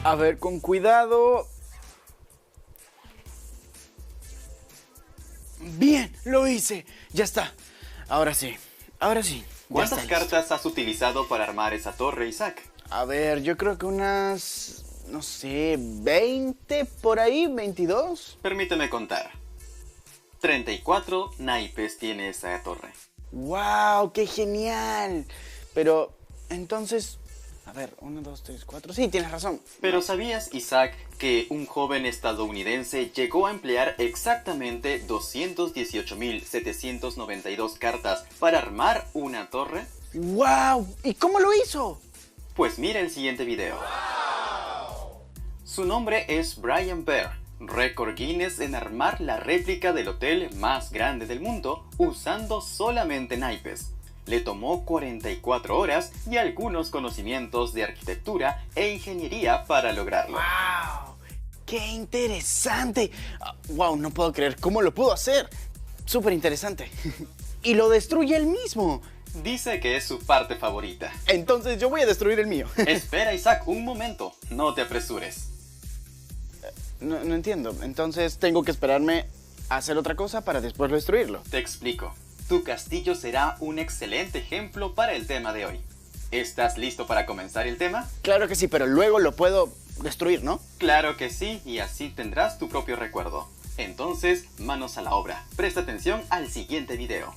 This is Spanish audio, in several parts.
A ver, con cuidado. Bien, lo hice. Ya está. Ahora sí. Ahora sí. Ya ¿Cuántas está listo. cartas has utilizado para armar esa torre, Isaac? A ver, yo creo que unas... no sé, 20 por ahí, 22. Permíteme contar. 34 naipes tiene esa torre. ¡Wow! ¡Qué genial! Pero, entonces... A ver, 1, 2, 3, 4... Sí, tienes razón. Pero ¿sabías, Isaac, que un joven estadounidense llegó a emplear exactamente 218.792 cartas para armar una torre? ¡Wow! ¿Y cómo lo hizo? Pues mira el siguiente video. Su nombre es Brian Bear, récord Guinness en armar la réplica del hotel más grande del mundo usando solamente naipes. Le tomó 44 horas y algunos conocimientos de arquitectura e ingeniería para lograrlo. ¡Wow! ¡Qué interesante! ¡Wow! No puedo creer cómo lo pudo hacer. Súper interesante. Y lo destruye él mismo. Dice que es su parte favorita. Entonces yo voy a destruir el mío. Espera, Isaac, un momento. No te apresures. No entiendo. Entonces tengo que esperarme a hacer otra cosa para después destruirlo. Te explico. Tu castillo será un excelente ejemplo para el tema de hoy. ¿Estás listo para comenzar el tema? Claro que sí, pero luego lo puedo destruir, ¿no? Claro que sí, y así tendrás tu propio recuerdo. Entonces, manos a la obra. Presta atención al siguiente video.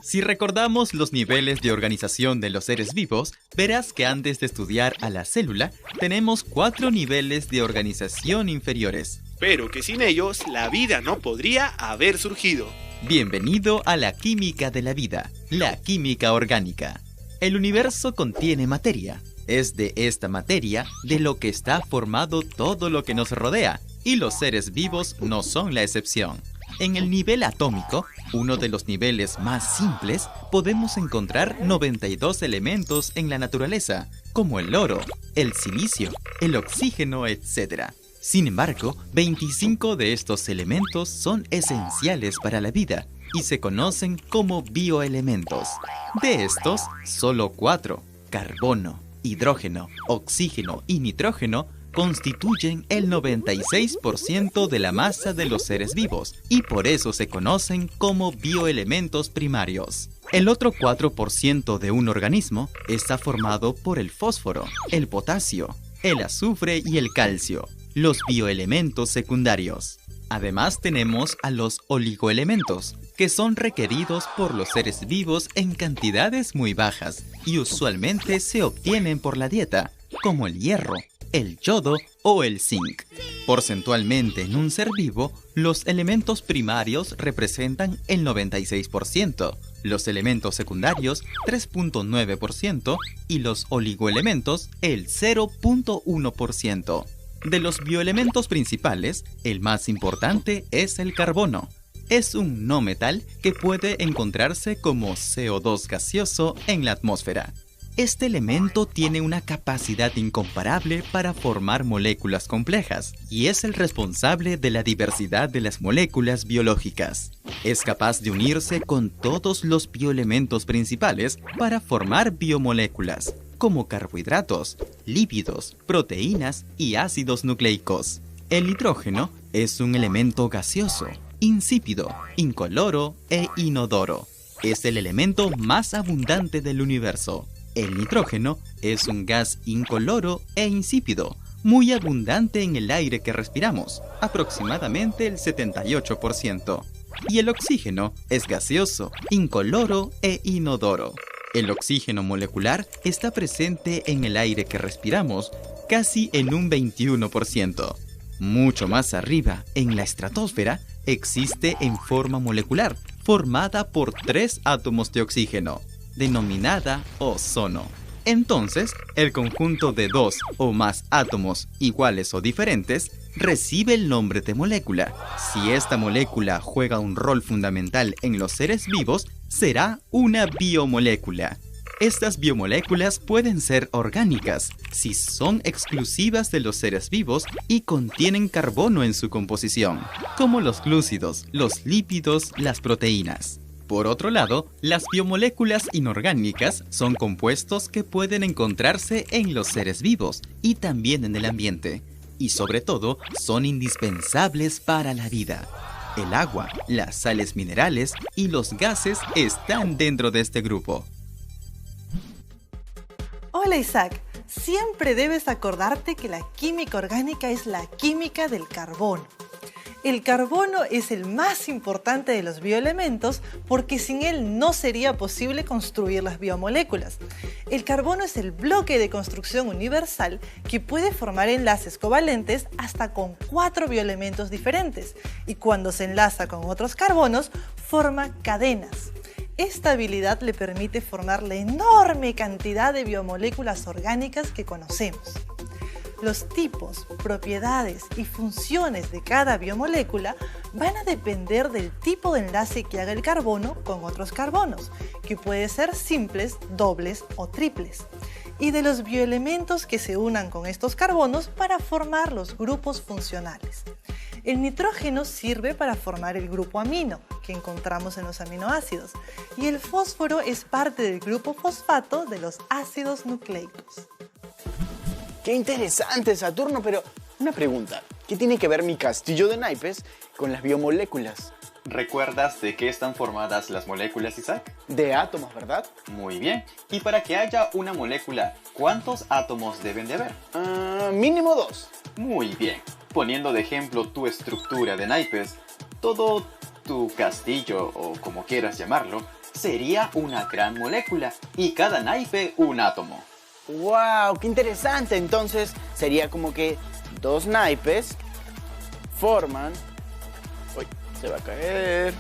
Si recordamos los niveles de organización de los seres vivos, verás que antes de estudiar a la célula, tenemos 4 niveles de organización inferiores. Pero que sin ellos, la vida no podría haber surgido. Bienvenido a la química de la vida, la química orgánica. El universo contiene materia. Es de esta materia de lo que está formado todo lo que nos rodea, y los seres vivos no son la excepción. En el nivel atómico, uno de los niveles más simples, podemos encontrar 92 elementos en la naturaleza, como el oro, el silicio, el oxígeno, etc. Sin embargo, 25 de estos elementos son esenciales para la vida y se conocen como bioelementos. De estos, solo 4, carbono, hidrógeno, oxígeno y nitrógeno, constituyen el 96% de la masa de los seres vivos y por eso se conocen como bioelementos primarios. El otro 4% de un organismo está formado por el fósforo, el potasio, el azufre y el calcio, los bioelementos secundarios. Además tenemos a los oligoelementos, que son requeridos por los seres vivos en cantidades muy bajas y usualmente se obtienen por la dieta, como el hierro, el yodo o el zinc. Porcentualmente en un ser vivo, los elementos primarios representan el 96%, los elementos secundarios 3.9% y los oligoelementos el 0.1%. De los bioelementos principales, el más importante es el carbono. Es un no metal que puede encontrarse como CO2 gaseoso en la atmósfera. Este elemento tiene una capacidad incomparable para formar moléculas complejas y es el responsable de la diversidad de las moléculas biológicas. Es capaz de unirse con todos los bioelementos principales para formar biomoléculas, como carbohidratos, lípidos, proteínas y ácidos nucleicos. El hidrógeno es un elemento gaseoso, insípido, incoloro e inodoro. Es el elemento más abundante del universo. El nitrógeno es un gas incoloro e insípido, muy abundante en el aire que respiramos, aproximadamente el 78%. Y el oxígeno es gaseoso, incoloro e inodoro. El oxígeno molecular está presente en el aire que respiramos, casi en un 21%. Mucho más arriba, en la estratosfera, existe en forma molecular, formada por 3 átomos de oxígeno, denominada ozono. Entonces, el conjunto de 2 o más átomos iguales o diferentes recibe el nombre de molécula. Si esta molécula juega un rol fundamental en los seres vivos, será una biomolécula. Estas biomoléculas pueden ser orgánicas si son exclusivas de los seres vivos y contienen carbono en su composición, como los glúcidos, los lípidos, las proteínas. Por otro lado, las biomoléculas inorgánicas son compuestos que pueden encontrarse en los seres vivos y también en el ambiente, y sobre todo son indispensables para la vida. El agua, las sales minerales y los gases están dentro de este grupo. Hola Isaac, siempre debes acordarte que la química orgánica es la química del carbono. El carbono es el más importante de los bioelementos porque sin él no sería posible construir las biomoléculas. El carbono es el bloque de construcción universal que puede formar enlaces covalentes hasta con 4 bioelementos diferentes y cuando se enlaza con otros carbonos forma cadenas. Esta habilidad le permite formar la enorme cantidad de biomoléculas orgánicas que conocemos. Los tipos, propiedades y funciones de cada biomolécula van a depender del tipo de enlace que haga el carbono con otros carbonos, que pueden ser simples, dobles o triples, y de los bioelementos que se unan con estos carbonos para formar los grupos funcionales. El nitrógeno sirve para formar el grupo amino, que encontramos en los aminoácidos, y el fósforo es parte del grupo fosfato de los ácidos nucleicos. ¡Qué interesante, Saturno! Pero una pregunta, ¿qué tiene que ver mi castillo de naipes con las biomoléculas? ¿Recuerdas de qué están formadas las moléculas, Isaac? De átomos, ¿verdad? Muy bien. Y para que haya una molécula, ¿cuántos átomos deben de haber? Mínimo 2. Muy bien. Poniendo de ejemplo tu estructura de naipes, todo tu castillo, o como quieras llamarlo, sería una gran molécula y cada naipe un átomo. ¡Wow! ¡Qué interesante! Entonces sería como que 2 naipes forman... ¡Uy! Se va a caer...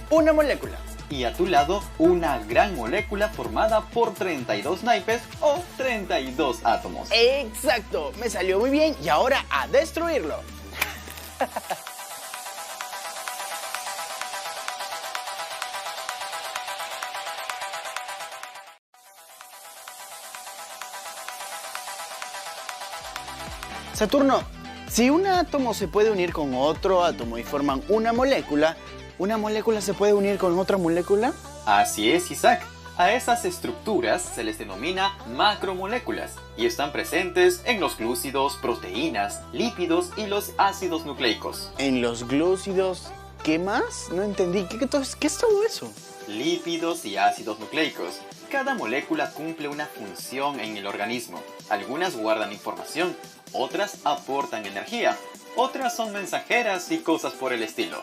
una molécula. Y a tu lado, una gran molécula formada por 32 naipes o 32 átomos. ¡Exacto! Me salió muy bien y ahora a destruirlo. Saturno, si un átomo se puede unir con otro átomo y forman una molécula se puede unir con otra molécula? Así es, Isaac. A esas estructuras se les denomina macromoléculas y están presentes en los glúcidos, proteínas, lípidos y los ácidos nucleicos. ¿En los glúcidos? ¿Qué más? No entendí. ¿Qué es todo eso? Lípidos y ácidos nucleicos. Cada molécula cumple una función en el organismo. Algunas guardan información, otras aportan energía, otras son mensajeras y cosas por el estilo.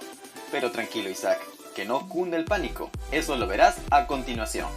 Pero tranquilo, Isaac, que no cunde el pánico. Eso lo verás a continuación.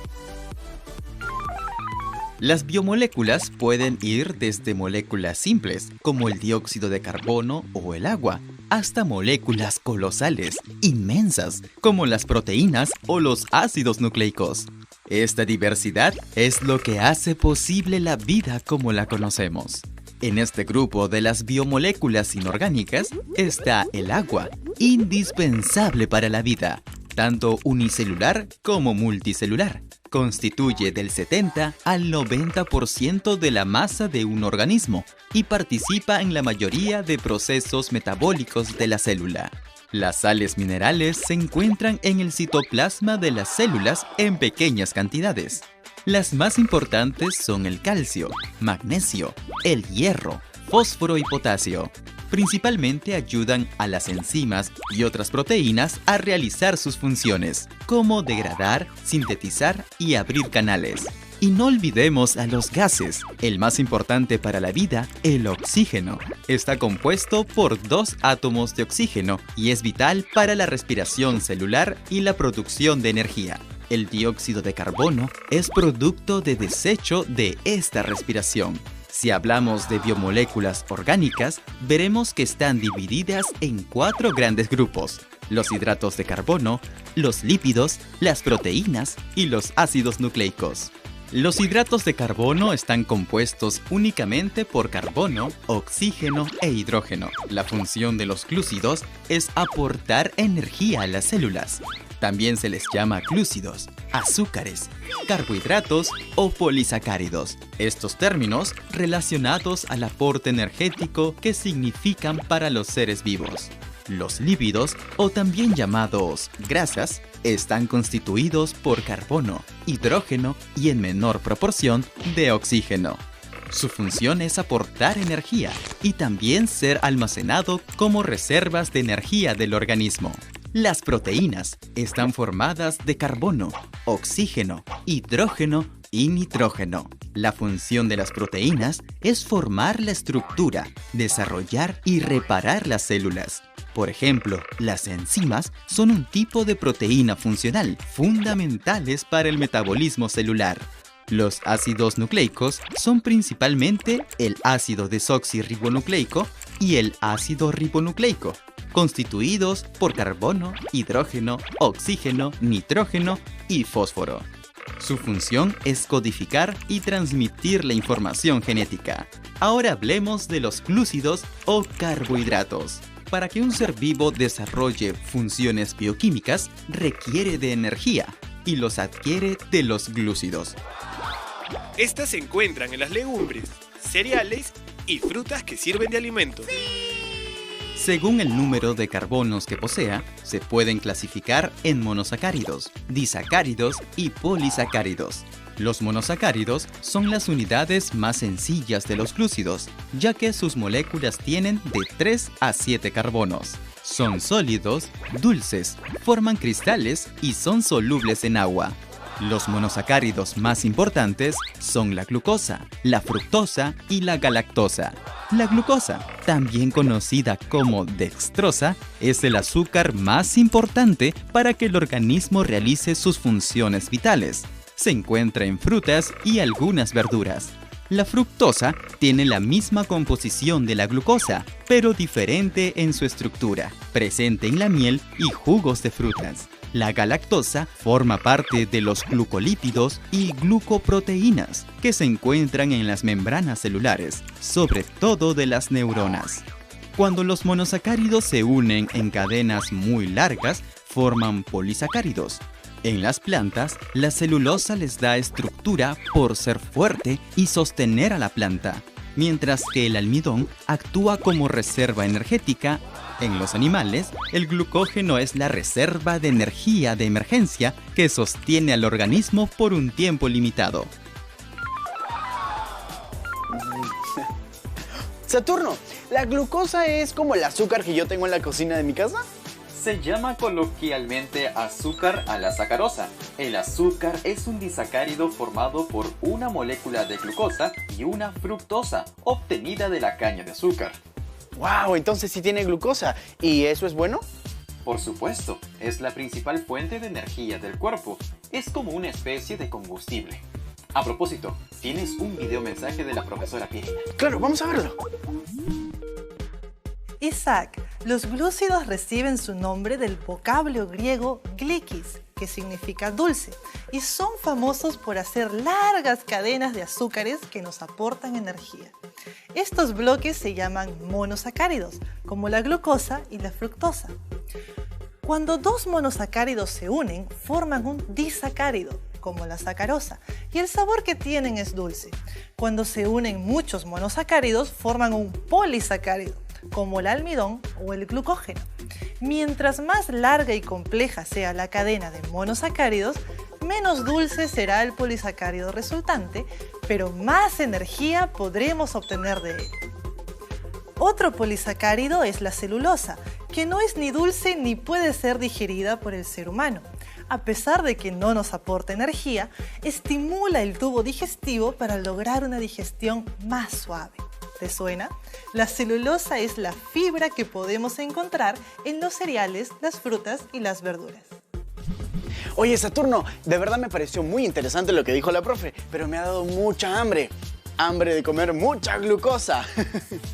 Las biomoléculas pueden ir desde moléculas simples, como el dióxido de carbono o el agua, hasta moléculas colosales, inmensas, como las proteínas o los ácidos nucleicos. Esta diversidad es lo que hace posible la vida como la conocemos. En este grupo de las biomoléculas inorgánicas está el agua, indispensable para la vida, tanto unicelular como multicelular. Constituye del 70 al 90% de la masa de un organismo y participa en la mayoría de procesos metabólicos de la célula. Las sales minerales se encuentran en el citoplasma de las células en pequeñas cantidades. Las más importantes son el calcio, magnesio, el hierro, fósforo y potasio. Principalmente ayudan a las enzimas y otras proteínas a realizar sus funciones, como degradar, sintetizar y abrir canales. Y no olvidemos a los gases. El más importante para la vida, el oxígeno. Está compuesto por 2 átomos de oxígeno y es vital para la respiración celular y la producción de energía. El dióxido de carbono es producto de desecho de esta respiración. Si hablamos de biomoléculas orgánicas, veremos que están divididas en 4 grandes grupos: los hidratos de carbono, los lípidos, las proteínas y los ácidos nucleicos. Los hidratos de carbono están compuestos únicamente por carbono, oxígeno e hidrógeno. La función de los glúcidos es aportar energía a las células. También se les llama glúcidos, azúcares, carbohidratos o polisacáridos. Estos términos relacionados al aporte energético que significan para los seres vivos. Los lípidos, o también llamados grasas, están constituidos por carbono, hidrógeno y en menor proporción de oxígeno. Su función es aportar energía y también ser almacenado como reservas de energía del organismo. Las proteínas están formadas de carbono, oxígeno, hidrógeno y nitrógeno. La función de las proteínas es formar la estructura, desarrollar y reparar las células. Por ejemplo, las enzimas son un tipo de proteína funcional, fundamentales para el metabolismo celular. Los ácidos nucleicos son principalmente el ácido desoxirribonucleico y el ácido ribonucleico, constituidos por carbono, hidrógeno, oxígeno, nitrógeno y fósforo. Su función es codificar y transmitir la información genética. Ahora hablemos de los glúcidos o carbohidratos. Para que un ser vivo desarrolle funciones bioquímicas, requiere de energía y los adquiere de los glúcidos. Estas se encuentran en las legumbres, cereales y frutas que sirven de alimento. Según el número de carbonos que posea, se pueden clasificar en monosacáridos, disacáridos y polisacáridos. Los monosacáridos son las unidades más sencillas de los glúcidos, ya que sus moléculas tienen de 3 a 7 carbonos. Son sólidos, dulces, forman cristales y son solubles en agua. Los monosacáridos más importantes son la glucosa, la fructosa y la galactosa. La glucosa, también conocida como dextrosa, es el azúcar más importante para que el organismo realice sus funciones vitales. Se encuentra en frutas y algunas verduras. La fructosa tiene la misma composición de la glucosa, pero diferente en su estructura, presente en la miel y jugos de frutas. La galactosa forma parte de los glucolípidos y glucoproteínas que se encuentran en las membranas celulares, sobre todo de las neuronas. Cuando los monosacáridos se unen en cadenas muy largas, forman polisacáridos. En las plantas, la celulosa les da estructura por ser fuerte y sostener a la planta, mientras que el almidón actúa como reserva energética. En los animales, el glucógeno es la reserva de energía de emergencia que sostiene al organismo por un tiempo limitado. Saturno, ¿la glucosa es como el azúcar que yo tengo en la cocina de mi casa? Se llama coloquialmente azúcar a la sacarosa. El azúcar es un disacárido formado por una molécula de glucosa y una fructosa, obtenida de la caña de azúcar. ¡Wow! Entonces sí tiene glucosa. ¿Y eso es bueno? Por supuesto, es la principal fuente de energía del cuerpo. Es como una especie de combustible. A propósito, tienes un video mensaje de la profesora Pirina. Claro, vamos a verlo. Isaac, los glúcidos reciben su nombre del vocablo griego glikis, que significa dulce, y son famosos por hacer largas cadenas de azúcares que nos aportan energía. Estos bloques se llaman monosacáridos, como la glucosa y la fructosa. Cuando dos monosacáridos se unen, forman un disacárido, como la sacarosa, y el sabor que tienen es dulce. Cuando se unen muchos monosacáridos, forman un polisacárido, como el almidón o el glucógeno. Mientras más larga y compleja sea la cadena de monosacáridos, menos dulce será el polisacárido resultante, pero más energía podremos obtener de él. Otro polisacárido es la celulosa, que no es ni dulce ni puede ser digerida por el ser humano. A pesar de que no nos aporta energía, estimula el tubo digestivo para lograr una digestión más suave. ¿Te suena? La celulosa es la fibra que podemos encontrar en los cereales, las frutas y las verduras. Oye, Saturno, de verdad me pareció muy interesante lo que dijo la profe, pero me ha dado mucha hambre. Hambre de comer mucha glucosa.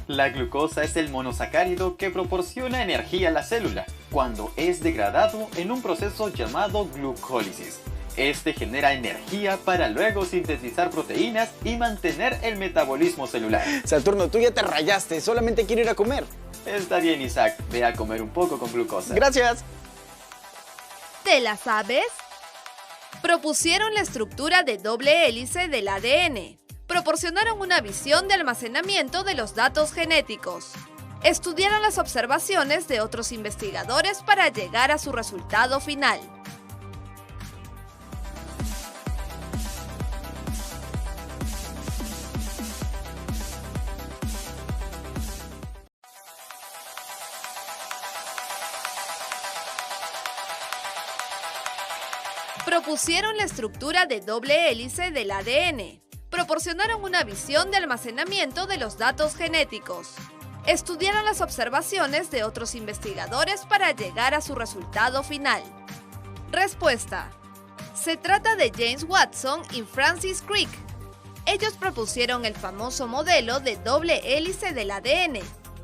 La glucosa es el monosacárido que proporciona energía a la célula cuando es degradado en un proceso llamado glucólisis. Este genera energía para luego sintetizar proteínas y mantener el metabolismo celular. Saturno, tú ya te rayaste, solamente quiero ir a comer. Está bien, Isaac, ve a comer un poco con glucosa. Gracias. ¿Te la sabes? Propusieron la estructura de doble hélice del ADN. Proporcionaron una visión de almacenamiento de los datos genéticos. Estudiaron las observaciones de otros investigadores para llegar a su resultado final. Propusieron la estructura de doble hélice del ADN. Proporcionaron una visión de almacenamiento de los datos genéticos. Estudiaron las observaciones de otros investigadores para llegar a su resultado final. Respuesta: se trata de James Watson y Francis Crick. Ellos propusieron el famoso modelo de doble hélice del ADN,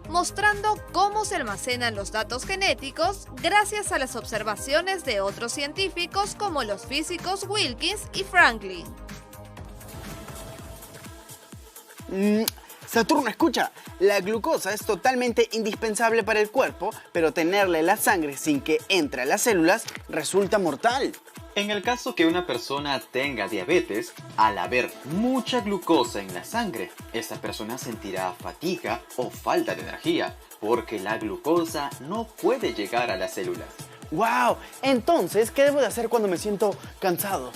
mostrando cómo se almacenan los datos genéticos gracias a las observaciones de otros científicos como los físicos Wilkins y Franklin. Saturno, escucha, la glucosa es totalmente indispensable para el cuerpo, pero tenerla en la sangre sin que entre a las células resulta mortal. En el caso que una persona tenga diabetes, al haber mucha glucosa en la sangre, esa persona sentirá fatiga o falta de energía, porque la glucosa no puede llegar a las células. ¡Wow! Entonces, ¿qué debo de hacer cuando me siento cansado?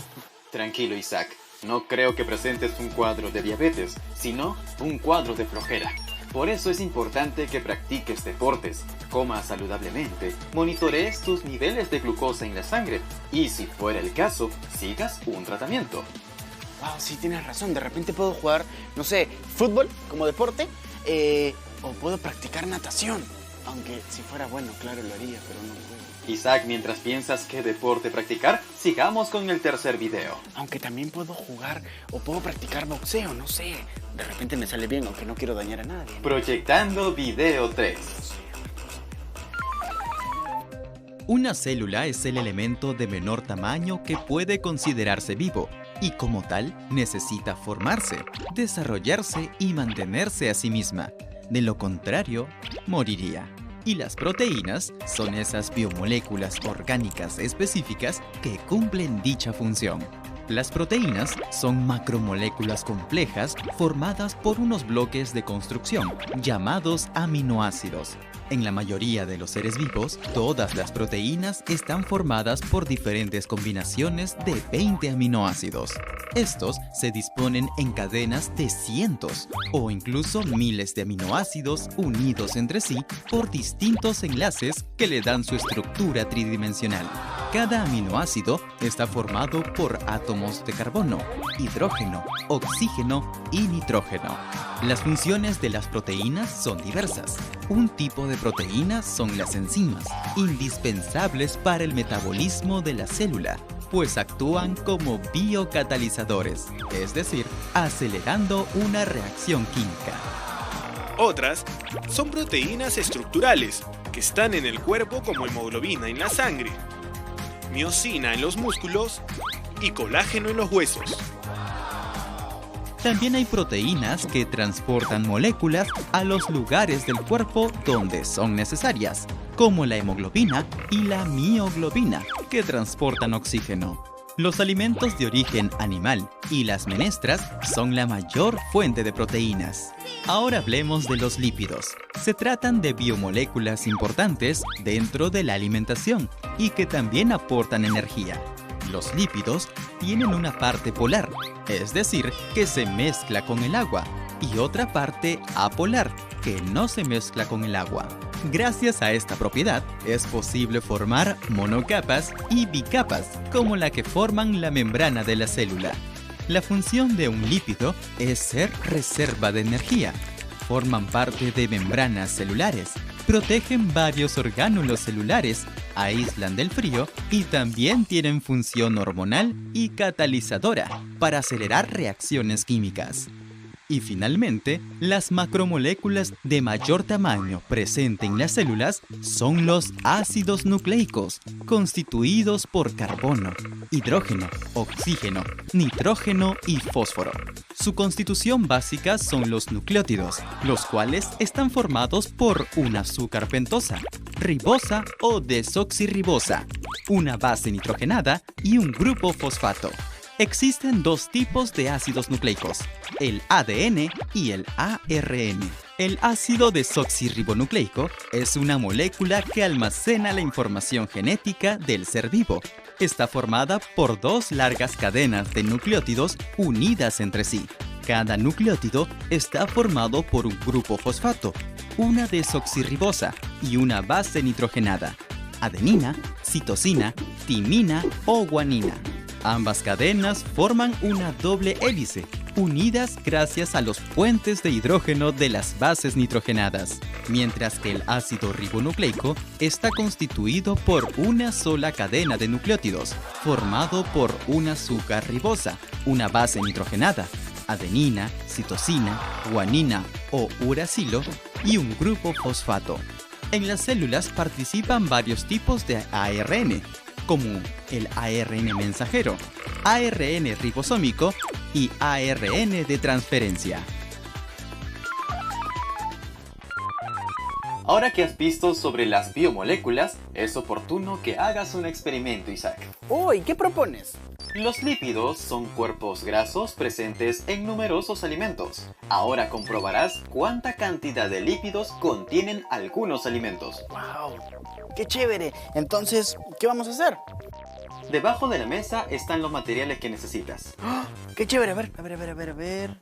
Tranquilo, Isaac. No creo que presentes un cuadro de diabetes, sino un cuadro de flojera. Por eso es importante que practiques deportes, comas saludablemente, monitorees tus niveles de glucosa en la sangre y, si fuera el caso, sigas un tratamiento. Wow, sí tienes razón. De repente puedo jugar, no sé, fútbol como deporte o puedo practicar natación. Aunque si fuera bueno, claro, lo haría, pero no puedo. Isaac, mientras piensas qué deporte practicar, sigamos con el tercer video. Aunque también puedo jugar o puedo practicar boxeo, no sé. De repente me sale bien, aunque no quiero dañar a nadie. Proyectando video 3. Una célula es el elemento de menor tamaño que puede considerarse vivo y como tal necesita formarse, desarrollarse y mantenerse a sí misma. De lo contrario, moriría. Y las proteínas son esas biomoléculas orgánicas específicas que cumplen dicha función. Las proteínas son macromoléculas complejas formadas por unos bloques de construcción llamados aminoácidos. En la mayoría de los seres vivos, todas las proteínas están formadas por diferentes combinaciones de 20 aminoácidos. Estos se disponen en cadenas de cientos o incluso miles de aminoácidos unidos entre sí por distintos enlaces que le dan su estructura tridimensional. Cada aminoácido está formado por átomos de carbono, hidrógeno, oxígeno y nitrógeno. Las funciones de las proteínas son diversas. Un tipo de proteínas son las enzimas, indispensables para el metabolismo de la célula, pues actúan como biocatalizadores, es decir, acelerando una reacción química. Otras son proteínas estructurales, que están en el cuerpo como hemoglobina en la sangre, miosina en los músculos y colágeno en los huesos. También hay proteínas que transportan moléculas a los lugares del cuerpo donde son necesarias, como la hemoglobina y la mioglobina, que transportan oxígeno. Los alimentos de origen animal y las menestras son la mayor fuente de proteínas. Ahora hablemos de los lípidos. Se tratan de biomoléculas importantes dentro de la alimentación y que también aportan energía. Los lípidos tienen una parte polar, es decir, que se mezcla con el agua, y otra parte apolar, que no se mezcla con el agua. Gracias a esta propiedad, es posible formar monocapas y bicapas, como la que forman la membrana de la célula. La función de un lípido es ser reserva de energía. Forman parte de membranas celulares, protegen varios orgánulos celulares, aíslan del frío y también tienen función hormonal y catalizadora para acelerar reacciones químicas. Y finalmente, las macromoléculas de mayor tamaño presentes en las células son los ácidos nucleicos, constituidos por carbono, hidrógeno, oxígeno, nitrógeno y fósforo. Su constitución básica son los nucleótidos, los cuales están formados por un azúcar pentosa, ribosa o desoxirribosa, una base nitrogenada y un grupo fosfato. Existen dos tipos de ácidos nucleicos, el ADN y el ARN. El ácido desoxirribonucleico es una molécula que almacena la información genética del ser vivo. Está formada por dos largas cadenas de nucleótidos unidas entre sí. Cada nucleótido está formado por un grupo fosfato, una desoxirribosa y una base nitrogenada, adenina, citosina, timina o guanina. Ambas cadenas forman una doble hélice, unidas gracias a los puentes de hidrógeno de las bases nitrogenadas, mientras que el ácido ribonucleico está constituido por una sola cadena de nucleótidos, formado por una azúcar ribosa, una base nitrogenada, adenina, citosina, guanina o uracilo y un grupo fosfato. En las células participan varios tipos de ARN, como el ARN mensajero, ARN ribosómico y ARN de transferencia. Ahora que has visto sobre las biomoléculas, es oportuno que hagas un experimento, Isaac. Uy, ¿qué propones? Los lípidos son cuerpos grasos presentes en numerosos alimentos. Ahora comprobarás cuánta cantidad de lípidos contienen algunos alimentos. ¡Wow! ¡Qué chévere! Entonces, ¿qué vamos a hacer? Debajo de la mesa están los materiales que necesitas. ¡Oh! ¡Qué chévere! A ver.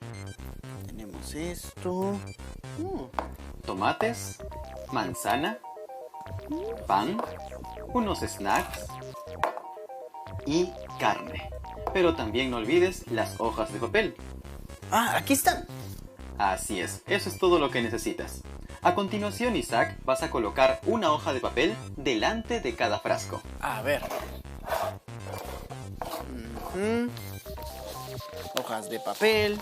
Tenemos esto. Tomates, manzana, pan, unos snacks y carne. Pero también no olvides las hojas de papel. ¡Ah, aquí están! Así es, eso es todo lo que necesitas. A continuación, Isaac, vas a colocar una hoja de papel delante de cada frasco. A ver. Hojas de papel.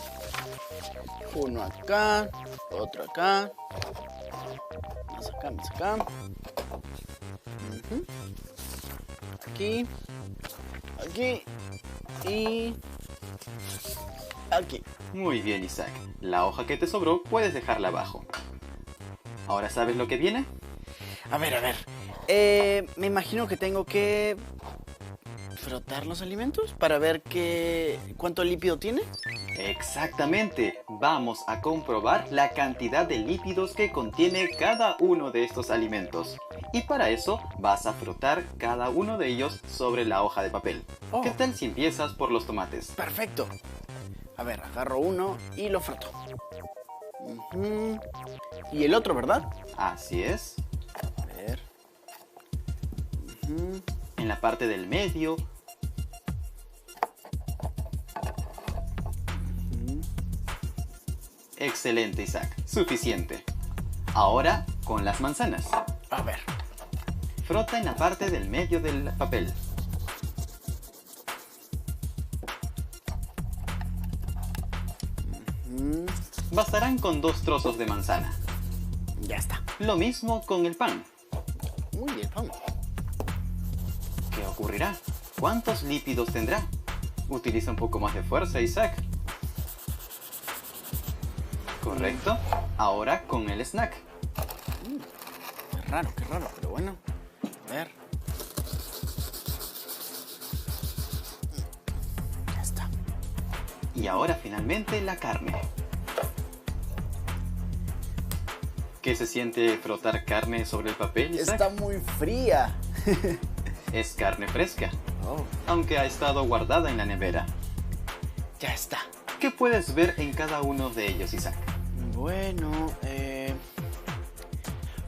Uno acá, otro acá. Más acá. Aquí. Y aquí. Muy bien, Isaac. La hoja que te sobró puedes dejarla abajo. ¿Ahora sabes lo que viene? A ver. Me imagino que tengo que frotar los alimentos para ver cuánto lípido tiene. Exactamente. Vamos a comprobar la cantidad de lípidos que contiene cada uno de estos alimentos. Y para eso vas a frotar cada uno de ellos sobre la hoja de papel. Oh. ¿Qué tal si empiezas por los tomates? Perfecto. A ver, agarro uno y lo froto. Y el otro, ¿verdad? Así es. A ver. En la parte del medio. Excelente, Isaac. Suficiente. Ahora con las manzanas. A ver. Frota en la parte del medio del papel. Bastarán con 2 trozos de manzana. Ya está. Lo mismo con el pan. Uy, el pan. ¿Qué ocurrirá? ¿Cuántos lípidos tendrá? Utiliza un poco más de fuerza, Isaac. Correcto. Ahora con el snack. Qué raro, pero bueno. A ver. Ya está. Y ahora finalmente la carne. ¿Qué se siente frotar carne sobre el papel, Isaac? Está muy fría. Es carne fresca, Oh, aunque ha estado guardada en la nevera. ya está. ¿Qué puedes ver en cada uno de ellos, Isaac? Bueno,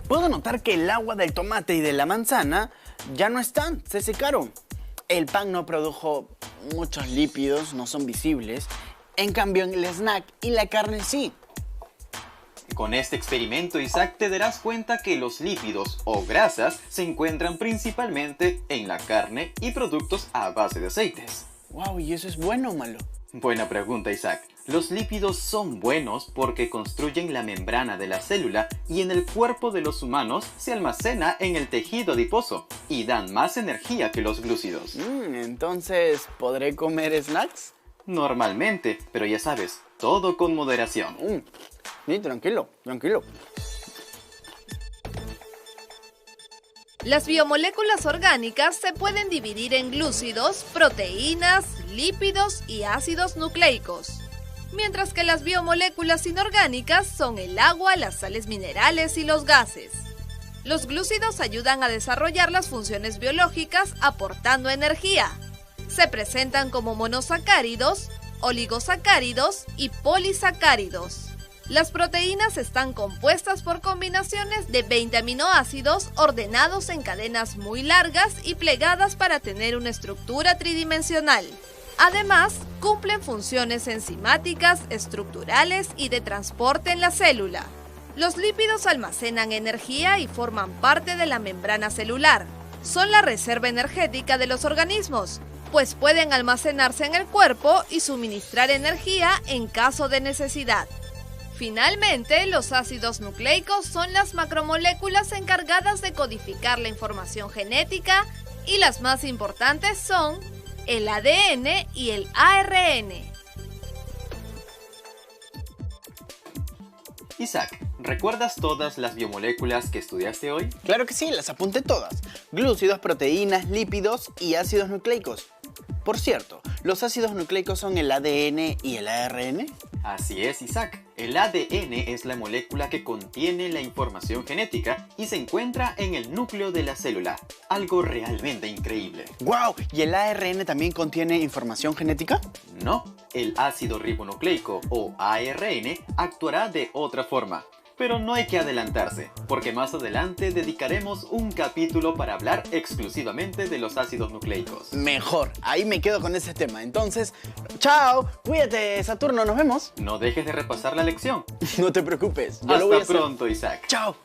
puedo notar que el agua del tomate y de la manzana ya no están, se secaron. El pan no produjo muchos lípidos, no son visibles. En cambio, en el snack y la carne sí. Con este experimento, Isaac, te darás cuenta que los lípidos o grasas se encuentran principalmente en la carne y productos a base de aceites. Wow, ¿y eso es bueno o malo? Buena pregunta, Isaac. Los lípidos son buenos porque construyen la membrana de la célula y en el cuerpo de los humanos se almacena en el tejido adiposo y dan más energía que los glúcidos. Entonces, ¿podré comer snacks? Normalmente, pero ya sabes, todo con moderación. Sí, tranquilo. Las biomoléculas orgánicas se pueden dividir en glúcidos, proteínas, lípidos y ácidos nucleicos, mientras que las biomoléculas inorgánicas son el agua, las sales minerales y los gases. Los glúcidos ayudan a desarrollar las funciones biológicas aportando energía. Se presentan como monosacáridos, oligosacáridos y polisacáridos. Las proteínas están compuestas por combinaciones de 20 aminoácidos ordenados en cadenas muy largas y plegadas para tener una estructura tridimensional. Además, cumplen funciones enzimáticas, estructurales y de transporte en la célula. Los lípidos almacenan energía y forman parte de la membrana celular. Son la reserva energética de los organismos, pues pueden almacenarse en el cuerpo y suministrar energía en caso de necesidad. Finalmente, los ácidos nucleicos son las macromoléculas encargadas de codificar la información genética y las más importantes son el ADN y el ARN. Isaac, ¿recuerdas todas las biomoléculas que estudiaste hoy? Claro que sí, las apunté todas. Glúcidos, proteínas, lípidos y ácidos nucleicos. Por cierto, ¿los ácidos nucleicos son el ADN y el ARN? Así es, Isaac. El ADN es la molécula que contiene la información genética y se encuentra en el núcleo de la célula. Algo realmente increíble. ¡Wow! ¿Y el ARN también contiene información genética? No, el ácido ribonucleico o ARN actuará de otra forma. Pero no hay que adelantarse, porque más adelante dedicaremos un capítulo para hablar exclusivamente de los ácidos nucleicos. Mejor, ahí me quedo con ese tema. Entonces, chao, cuídate, Saturno, nos vemos. No dejes de repasar la lección. No te preocupes, yo lo voy a Hasta hacer. pronto, Isaac. Chao.